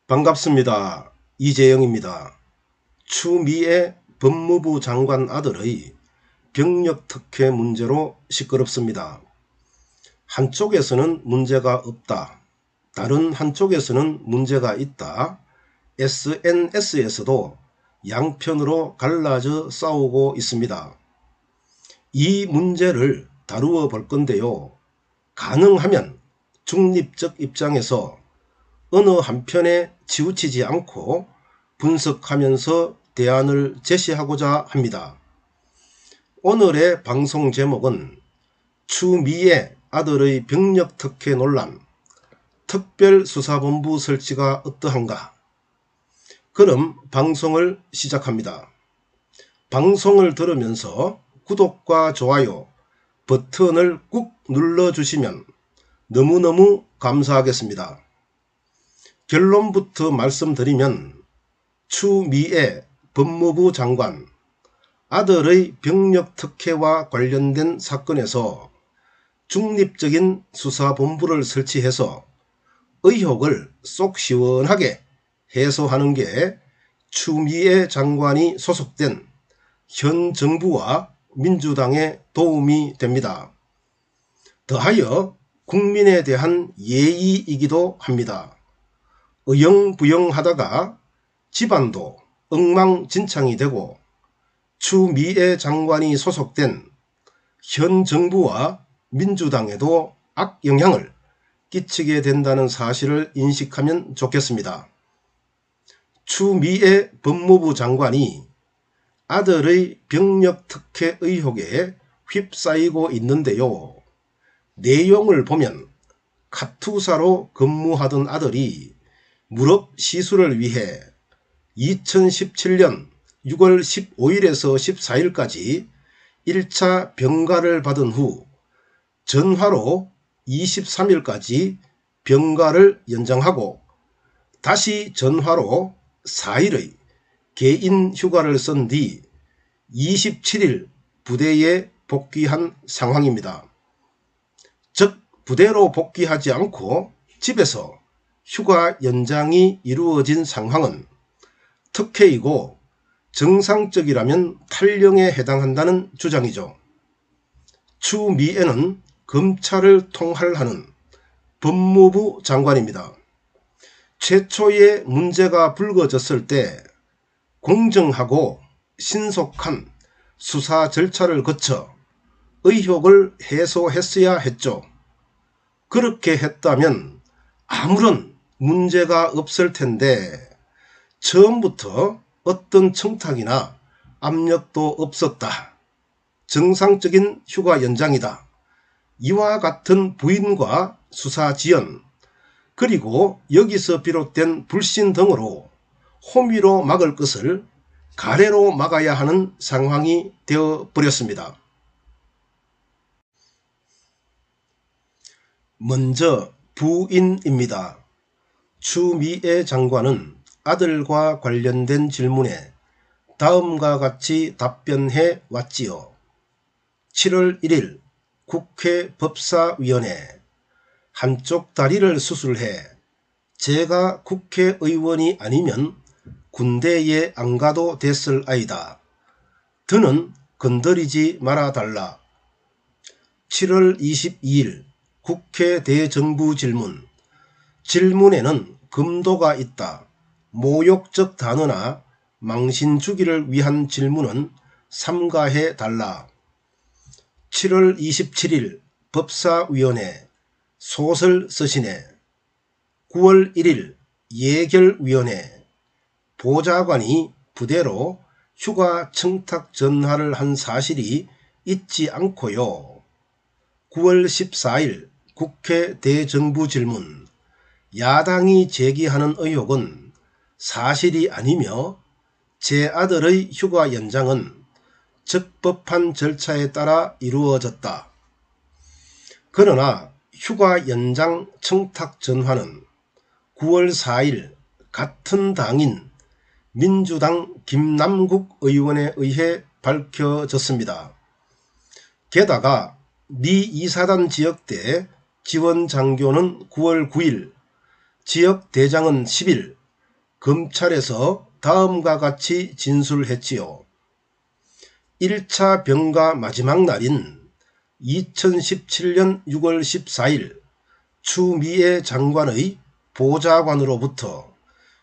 반갑습니다. 이재영입니다. 추미애 법무부 장관 아들의 병력 특혜 문제로 시끄럽습니다. 한쪽에서는 문제가 없다, 다른 한쪽에서는 문제가 있다, SNS에서도 양편으로 갈라져 싸우고 있습니다. 이 문제를 다루어 볼 건데요. 가능하면 중립적 입장에서 어느 한편에 치우치지 않고 분석하면서 대안을 제시하고자 합니다. 오늘의 방송 제목은 추미애 아들의 병력 특혜 논란, 특별수사본부 설치가 어떠한가? 그럼 방송을 시작합니다. 방송을 들으면서 구독과 좋아요 버튼을 꾹 눌러주시면 너무너무 감사하겠습니다. 결론부터 말씀드리면 추미애 법무부 장관 아들의 병력 특혜와 관련된 사건에서 중립적인 수사본부를 설치해서 의혹을 속 시원하게 해소하는 게 추미애 장관이 소속된 현 정부와 민주당에 도움이 됩니다. 더하여 국민에 대한 예의이기도 합니다. 어영부영하다가 집안도 엉망진창이 되고 추미애 장관이 소속된 현 정부와 민주당에도 악영향을 끼치게 된다는 사실을 인식하면 좋겠습니다. 추미애 법무부 장관이 아들의 병력 특혜 의혹에 휩싸이고 있는데요. 내용을 보면 카투사로 근무하던 아들이 무릎 시술을 위해 2017년 6월 15일에서 14일까지 1차 병가를 받은 후 전화로 23일까지 병가를 연장하고 다시 전화로 4일의 개인 휴가를 쓴 뒤 27일 부대에 복귀한 상황입니다. 즉 부대로 복귀하지 않고 집에서 휴가 연장이 이루어진 상황은 특혜이고 정상적이라면 탈영에 해당한다는 주장이죠. 추미애는 검찰을 통할하는 법무부 장관입니다. 최초의 문제가 불거졌을 때 공정하고 신속한 수사 절차를 거쳐 의혹을 해소했어야 했죠. 그렇게 했다면 아무런 문제가 없을 텐데 처음부터 어떤 청탁이나 압력도 없었다, 정상적인 휴가 연장이다, 이와 같은 부인과 수사 지연, 그리고 여기서 비롯된 불신 등으로 호미로 막을 것을 가래로 막아야 하는 상황이 되어버렸습니다. 먼저 부인입니다. 추미애 장관은 아들과 관련된 질문에 다음과 같이 답변해 왔지요. 7월 1일 국회 법사위원회 한쪽 다리를 수술해 제가 국회의원이 아니면 군대에 안 가도 됐을 아이다. 더는 건드리지 말아달라. 7월 22일 국회 대정부 질문. 질문에는 금도가 있다. 모욕적 단어나 망신 주기를 위한 질문은 삼가해 달라. 7월 27일 법사위원회 소설 쓰시네. 9월 1일 예결위원회 보좌관이 부대로 휴가 청탁 전화를 한 사실이 있지 않고요. 9월 14일 국회 대정부 질문. 야당이 제기하는 의혹은 사실이 아니며 제 아들의 휴가 연장은 적법한 절차에 따라 이루어졌다. 그러나 휴가 연장 청탁 전화는 9월 4일 같은 당인 민주당 김남국 의원에 의해 밝혀졌습니다. 게다가 미 이사단 지역대 지원 장교는 9월 9일, 지역대장은 10일 검찰에서 다음과 같이 진술했지요. 1차 병가 마지막 날인 2017년 6월 14일 추미애 장관의 보좌관으로부터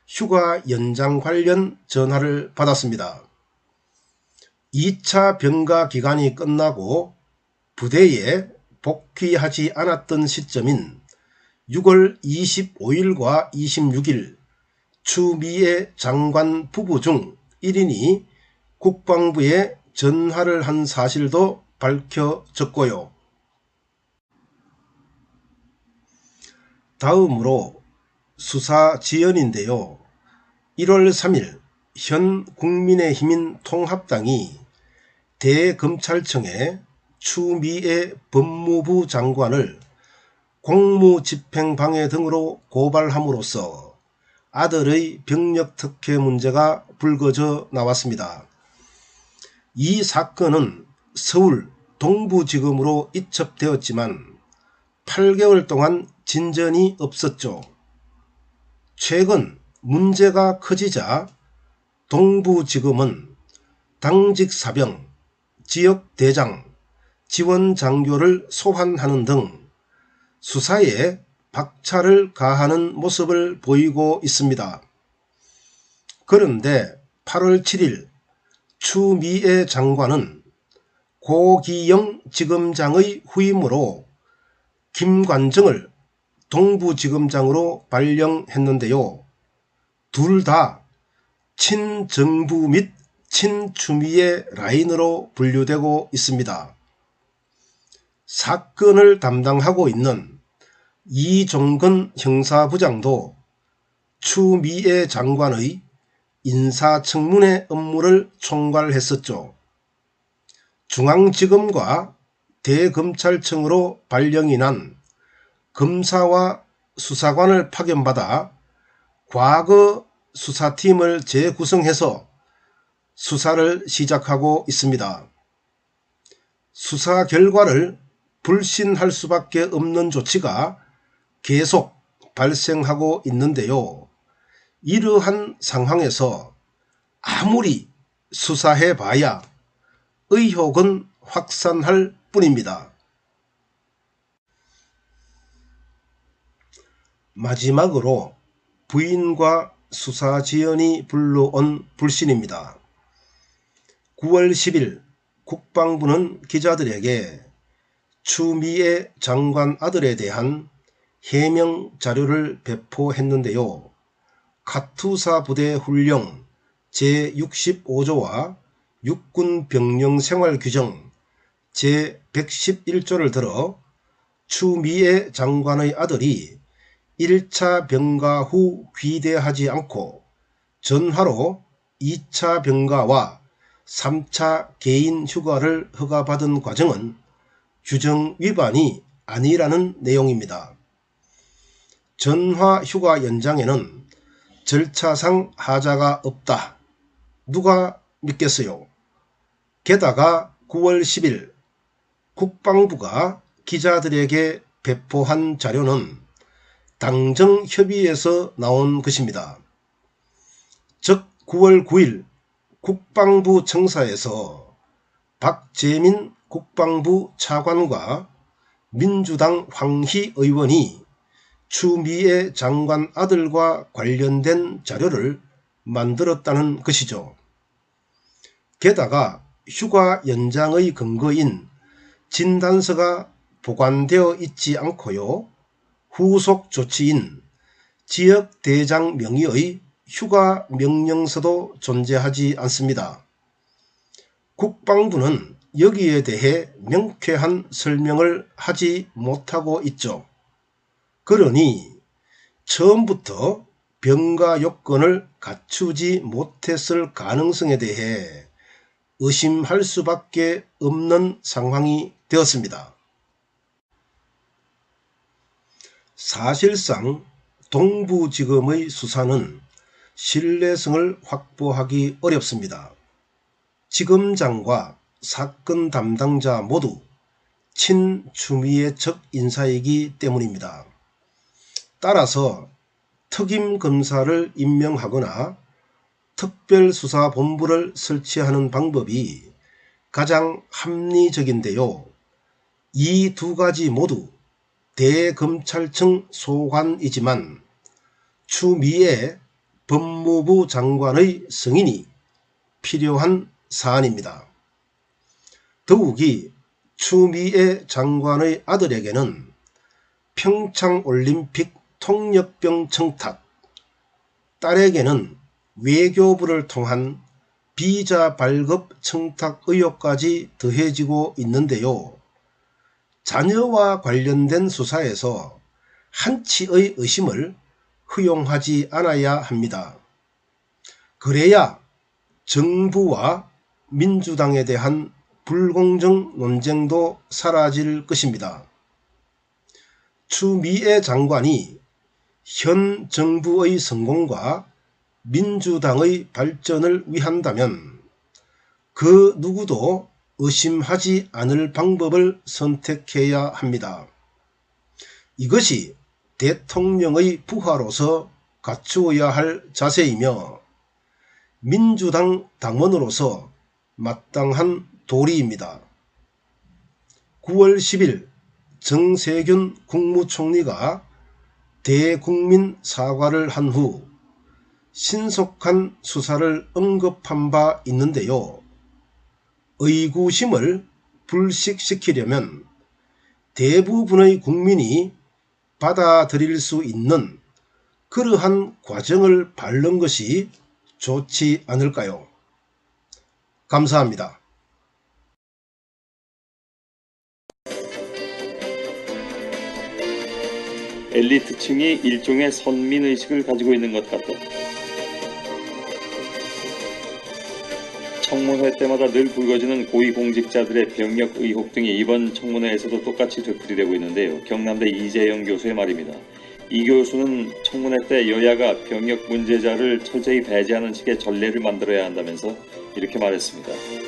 휴가 연장 관련 전화를 받았습니다. 2차 병가 기간이 끝나고 부대에 복귀하지 않았던 시점인 6월 25일과 26일 추미애 장관 부부 중 1인이 국방부에 전화를 한 사실도 밝혀졌고요. 다음으로 수사 지연인데요. 1월 3일 현 국민의힘인 통합당이 대검찰청에 추미애 법무부 장관을 공무집행방해 등으로 고발함으로써 아들의 병력 특혜 문제가 불거져 나왔습니다. 이 사건은 서울 동부지검으로 이첩되었지만 8개월 동안 진전이 없었죠. 최근 문제가 커지자 동부지검은 당직 사병, 지역대장, 지원장교를 소환하는 등 수사에 박차를 가하는 모습을 보이고 있습니다. 그런데 8월 7일 추미애 장관은 고기영 지검장의 후임으로 김관정을 동부지검장으로 발령했는데요. 둘 다 친정부 및 친추미애 라인으로 분류되고 있습니다. 사건을 담당하고 있는 이종건 형사부장도 추미애 장관의 인사청문회 업무를 총괄했었죠. 중앙지검과 대검찰청으로 발령이 난 검사와 수사관을 파견받아 과거 수사팀을 재구성해서 수사를 시작하고 있습니다. 수사 결과를 불신할 수밖에 없는 조치가 계속 발생하고 있는데요. 이러한 상황에서 아무리 수사해봐야 의혹은 확산할 뿐입니다. 마지막으로 부인과 수사 지연이 불러온 불신입니다. 9월 10일 국방부는 기자들에게 추미애 장관 아들에 대한 해명 자료를 배포했는데요. 카투사 부대 훈령 제65조와 육군 병령 생활 규정 제111조를 들어 추미애 장관의 아들이 1차 병가 후 귀대하지 않고 전화로 2차 병가와 3차 개인 휴가를 허가받은 과정은 규정 위반이 아니라는 내용입니다. 전화 휴가 연장에는 절차상 하자가 없다. 누가 믿겠어요? 게다가 9월 10일 국방부가 기자들에게 배포한 자료는 당정협의에서 나온 것입니다. 즉 9월 9일 국방부 청사에서 박재민 국방부 차관과 민주당 황희 의원이 추미애 장관 아들과 관련된 자료를 만들었다는 것이죠. 게다가 휴가 연장의 근거인 진단서가 보관되어 있지 않고요. 후속 조치인 지역대장 명의의 휴가 명령서도 존재하지 않습니다. 국방부는 여기에 대해 명쾌한 설명을 하지 못하고 있죠. 그러니 처음부터 병가 요건을 갖추지 못했을 가능성에 대해 의심할 수밖에 없는 상황이 되었습니다. 사실상 동부지검의 수사는 신뢰성을 확보하기 어렵습니다. 지검장과 사건 담당자 모두 친추미애 측 인사이기 때문입니다. 따라서 특임 검사를 임명하거나 특별수사본부를 설치하는 방법이 가장 합리적인데요. 이 두 가지 모두 대검찰청 소관이지만 추미애 법무부 장관의 승인이 필요한 사안입니다. 더욱이 추미애 장관의 아들에게는 평창올림픽 통역병 청탁, 딸에게는 외교부를 통한 비자 발급 청탁 의혹까지 더해지고 있는데요. 자녀와 관련된 수사에서 한치의 의심을 허용하지 않아야 합니다. 그래야 정부와 민주당에 대한 불공정 논쟁도 사라질 것입니다. 추미애 장관이 현 정부의 성공과 민주당의 발전을 위한다면 그 누구도 의심하지 않을 방법을 선택해야 합니다. 이것이 대통령의 부하로서 갖추어야 할 자세이며 민주당 당원으로서 마땅한 도리입니다. 9월 10일 정세균 국무총리가 대국민 사과를 한 후 신속한 수사를 언급한 바 있는데요. 의구심을 불식시키려면 대부분의 국민이 받아들일 수 있는 그러한 과정을 밟는 것이 좋지 않을까요? 감사합니다. 엘리트층이 일종의 선민의식을 가지고 있는 것 같다. 청문회 때마다 늘 불거지는 고위공직자들의 병역 의혹 등이 이번 청문회에서도 똑같이 되풀이되고 있는데요. 경남대 이재영 교수의 말입니다. 이 교수는 청문회 때 여야가 병역 문제자를 철저히 배제하는 식의 전례를 만들어야 한다면서 이렇게 말했습니다.